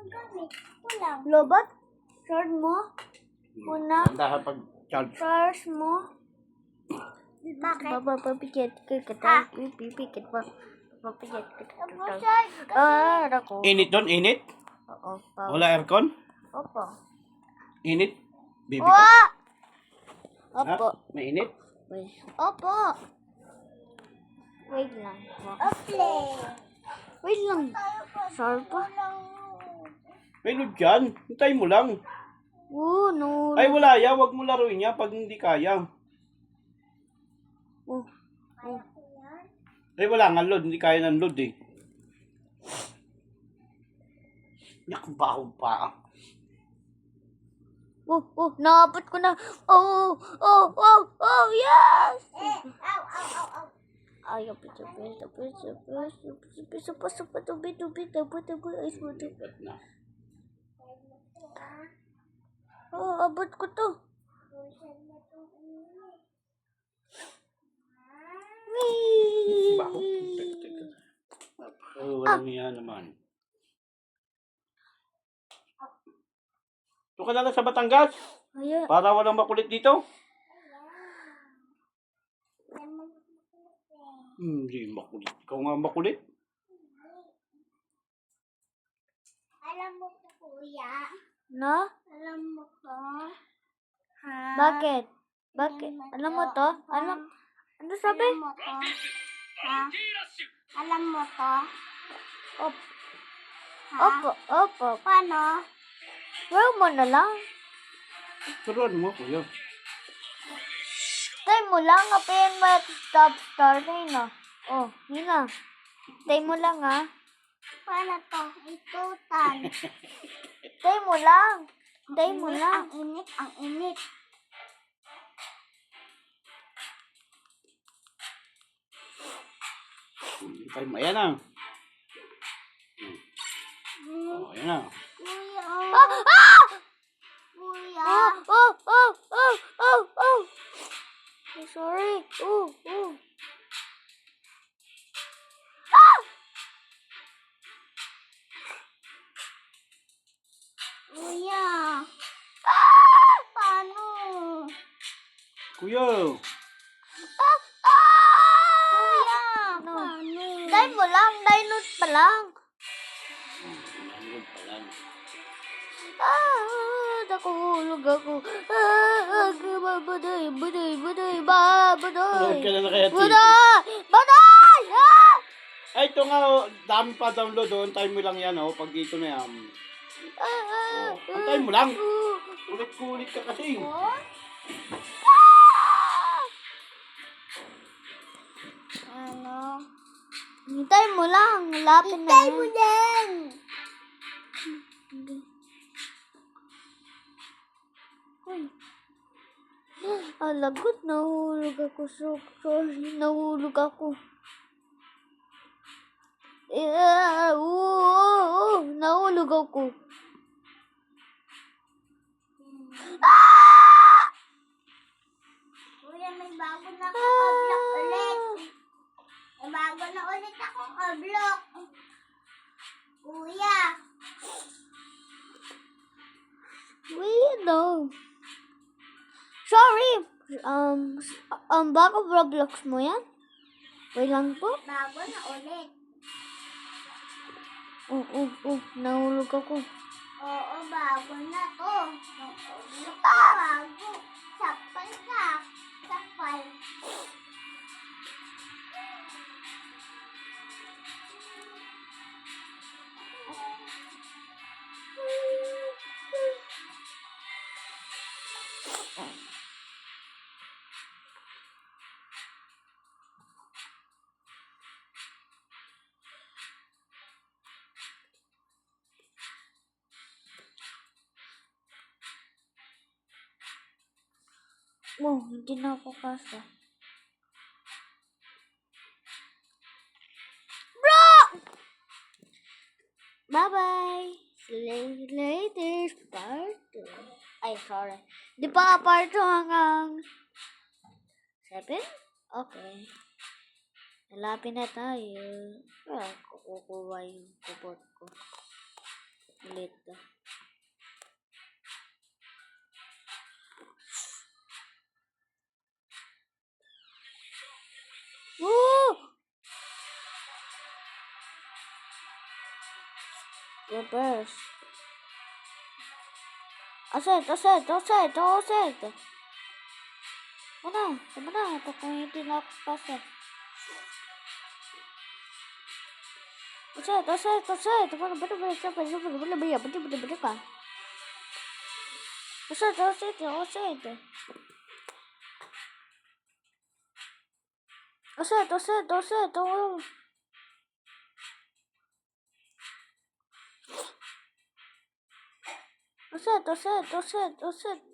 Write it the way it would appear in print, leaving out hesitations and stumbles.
gamit. Kulang. Lobot? Charge mo? Una? Dahan pag charge. Charge mo? Bakit? Papapikit kita. Pipikit pa. Papapikit kita. Charge kasi. Ako. Init doon, init? Oo. Wala aircon? Opo. Init? Baby ko? Opo. Ha? May init? Opo. Wait lang. Play. Wait lang. Sorry pa. May load dyan. Hintay mo lang. No. Ay, wala ya. Huwag mo laruin niya pag hindi kaya. Ay, wala nga load. Hindi kaya ng load eh. Yak, baho pa. Naabot ko na. Yes! Ayaw, piso. Abot ko to. Baho. Walang yan naman. Ito ka na lang sa Batangas. Para walang makulit dito. Hindi makulit. Ikaw nga makulit. Alam mo ko, kuya. Na? Alam mo ko. Ha? Bakit? Alam mo to? Ano sabi? Alam mo to. Ha? Alam mo to. Ha? Opo. Paano? Huwag mo na lang. Turuan mo, kuya. Tay mo lang. Apayan mo at stop starting na. Yun na. Tay mo lang ha. Paano to? Itutan. Tay mo lang. Tay mo lang. Ang init. Hintay mo. Ayan na. Ayan na. Kuya. Kuya. Sorry. Kuya. Paano? Kuya. Kuya. No. Paano? Tay mo lang. Dilute pa lang. Nanood pa lang. Nakuhulog ako. Baday. Nanood ka na kaya, TV. Baday! Ay, ito nga, oh, dami pa download doon. Time mo lang yan, oh. Pag dito na yan. Antay mo lang. Kulit-kulit ka kasi. Ano? Hintay mo lang. Lapin na. Hintay mo lang. Lagot. Nahulog ako. Sorry. Nahulog ako. Nahulog ako. Kuya, may bago na akong oblak ulit. May bago na ulit akong oblak. Kuya. Wait, no. Sorry. Bago Roblox mo yan? Wait lang po. Bago na ulit. Nahulog ako. Oo, bago na to. Yung oblak ko bago. Sapal ka. Sapal. Hindi na ako kasa. Bro! Bye-bye. See you later. Part 2. Ay, sorry. Di pa part 2 hanggang 7? Okay. Lalapin na tayo. Kukuha yung kupot ko. ulit. Woo! Reverse. Aset. Mana? Pagkamitin na ako pasa. Aset. Mana ka? Aset. Aset.